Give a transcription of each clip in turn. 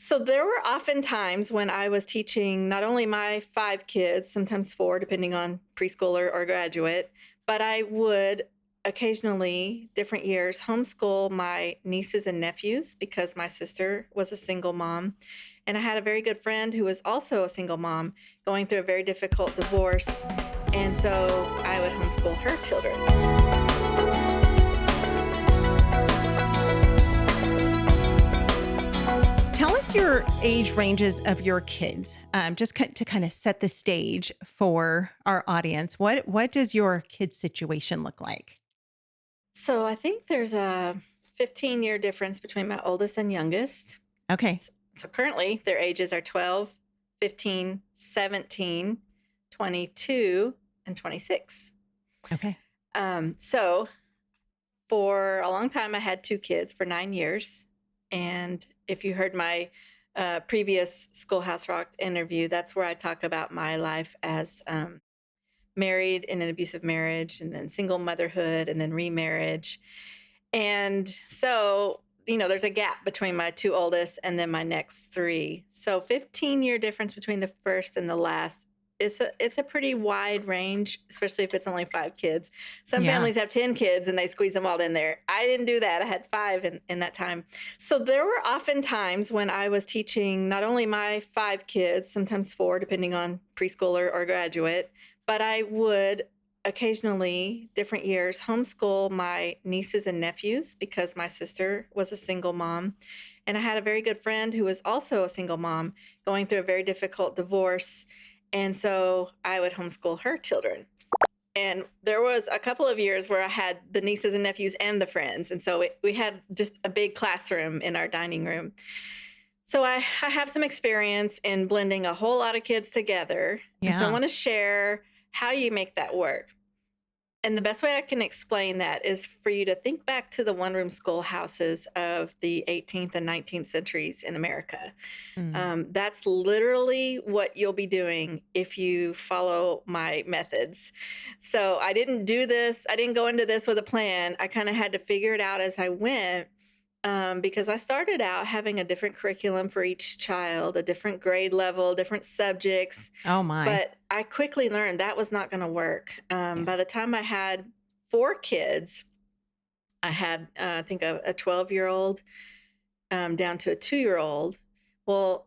So there were often times when I was teaching not only my 5 kids, sometimes 4, depending on preschooler or graduate, but I would occasionally, different years, homeschool my nieces and nephews because my sister was a single mom. And I had a very good friend who was also a single mom going through a very difficult divorce. And so I would homeschool her children. Tell us your age ranges of your kids, just to kind of set the stage for our audience. What does your kid situation look like? So I think there's a 15-year difference between my oldest and youngest. Okay. So currently their ages are 12, 15, 17, 22, and 26. Okay. So for a long time, I had 2 kids for 9 years. And if you heard my previous Schoolhouse Rocked interview, that's where I talk about my life as married in an abusive marriage, and then single motherhood, and then remarriage. And so, there's a gap between my 2 oldest and then my next 3. So 15-year difference between the first and the last. It's a pretty wide range, especially if it's only 5 kids. Some Yeah. families have 10 kids and they squeeze them all in there. I didn't do that. I had 5 in that time. So there were often times when I was teaching not only my 5 kids, sometimes 4, depending on preschooler or graduate, but I would occasionally, different years, homeschool my nieces and nephews because my sister was a single mom. And I had a very good friend who was also a single mom going through a very difficult divorce. And so I would homeschool her children. And there was a couple of years where I had the nieces and nephews and the friends. And so we had just a big classroom in our dining room. So I have some experience in blending a whole lot of kids together. And so I Yeah. want to share how you make that work. And the best way I can explain that is for you to think back to the one-room schoolhouses of the 18th and 19th centuries in America. Mm. That's literally what you'll be doing if you follow my methods. So I didn't do this. I didn't go into this with a plan. I kind of had to figure it out as I went. Because I started out having a different curriculum for each child, a different grade level, different subjects. Oh my. But I quickly learned that was not going to work. Yeah. By the time I had 4 kids, I had, I think, a 12-year-old down to a 2-year-old. Well,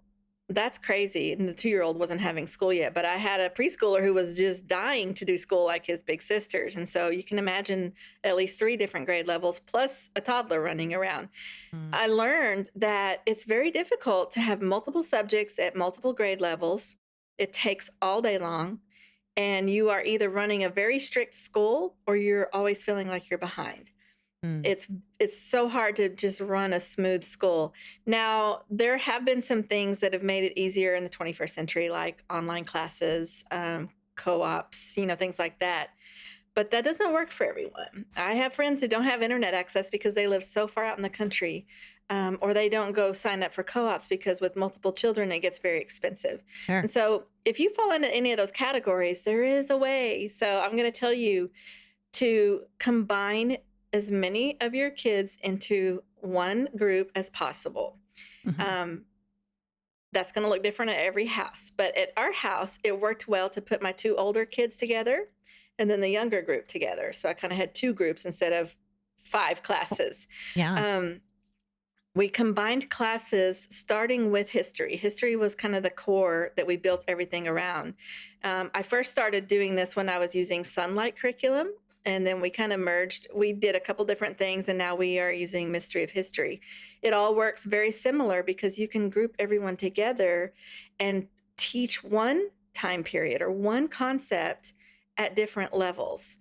that's crazy. And the 2-year-old wasn't having school yet, but I had a preschooler who was just dying to do school like his big sisters. And so you can imagine at least 3 different grade levels plus a toddler running around. Mm. I learned that it's very difficult to have multiple subjects at multiple grade levels. It takes all day long, and you are either running a very strict school or you're always feeling like you're behind. Mm. It's so hard to just run a smooth school. Now, there have been some things that have made it easier in the 21st century, like online classes, co-ops, things like that. But that doesn't work for everyone. I have friends who don't have internet access because they live so far out in the country, or they don't go sign up for co-ops because with multiple children, it gets very expensive. Sure. And so if you fall into any of those categories, there is a way. So I'm going to tell you to combine as many of your kids into one group as possible. Mhm. That's going to look different at every house. But at our house, it worked well to put my 2 older kids together and then the younger group together. So I kind of had 2 groups instead of 5 classes. Yeah. We combined classes starting with history. History was kind of the core that we built everything around. I first started doing this when I was using Sunlight curriculum, and then we kind of merged. We did a couple different things, and now we are using Mystery of History. It all works very similar because you can group everyone together and teach one time period or one concept at different levels.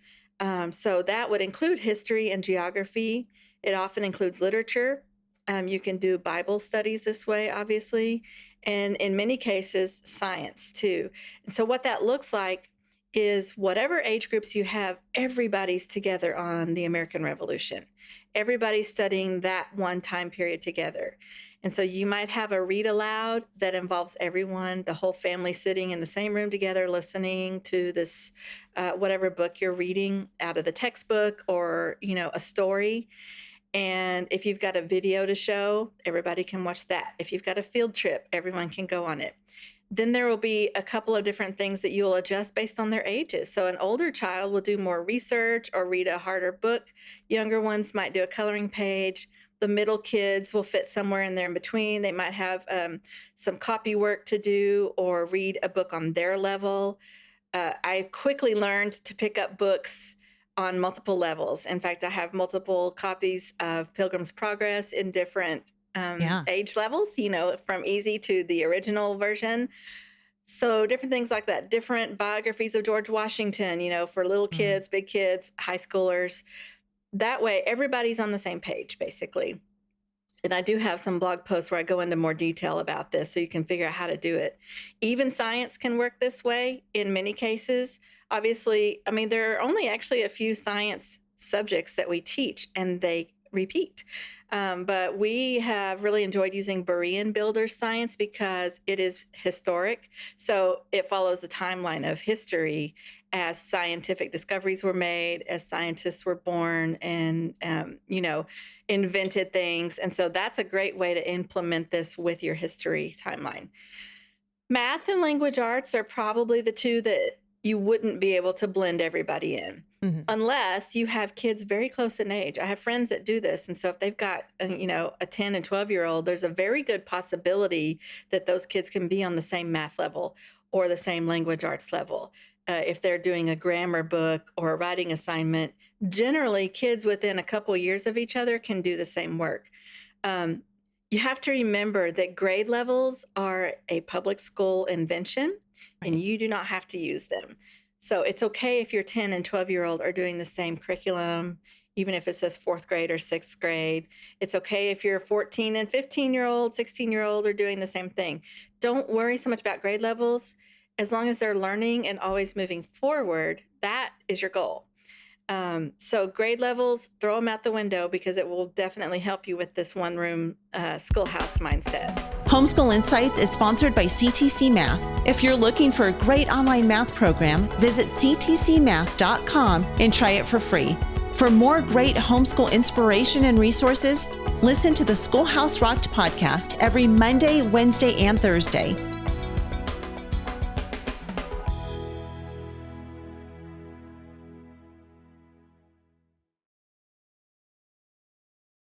So that would include history and geography. It often includes literature. You can do Bible studies this way, obviously, and in many cases, science too. And so what that looks like is whatever age groups you have, everybody's together on the American Revolution. Everybody's studying that one time period together. And so you might have a read aloud that involves everyone, the whole family sitting in the same room together, listening to this, whatever book you're reading out of the textbook or, a story. And if you've got a video to show, everybody can watch that. If you've got a field trip, everyone can go on it. Then there will be a couple of different things that you'll adjust based on their ages. So an older child will do more research or read a harder book. Younger ones might do a coloring page. The middle kids will fit somewhere in there in between. They might have some copy work to do or read a book on their level. I quickly learned to pick up books on multiple levels. In fact, I have multiple copies of Pilgrim's Progress in different Yeah. age levels, from easy to the original version. So different things like that, different biographies of George Washington, for little Mm. kids, big kids, high schoolers. That way, everybody's on the same page, basically. And I do have some blog posts where I go into more detail about this so you can figure out how to do it. Even science can work this way in many cases. Obviously, I mean, there are only actually a few science subjects that we teach and they repeat. But we have really enjoyed using Berean builder science because it is historic. So it follows the timeline of history as scientific discoveries were made, as scientists were born and, invented things. And so that's a great way to implement this with your history timeline. Math and language arts are probably the two that you wouldn't be able to blend everybody in Mhm. unless you have kids very close in age. I have friends that do this. And so if they've got, a 10 and 12-year-old, there's a very good possibility that those kids can be on the same math level or the same language arts level. If they're doing a grammar book or a writing assignment, generally kids within a couple years of each other can do the same work. Um, you have to remember that grade levels are a public school invention and Right. you do not have to use them. So it's okay if your 10 and 12-year-old are doing the same curriculum, even if it says fourth grade or sixth grade. It's okay if your 14 and 15-year-old, 16-year-old are doing the same thing. Don't worry so much about grade levels. As long as they're learning and always moving forward, that is your goal. So grade levels, throw them out the window because it will definitely help you with this one room schoolhouse mindset. Homeschool Insights is sponsored by CTC Math. If you're looking for a great online math program, visit ctcmath.com and try it for free. For more great homeschool inspiration and resources, listen to the Schoolhouse Rocked podcast every Monday, Wednesday, and Thursday.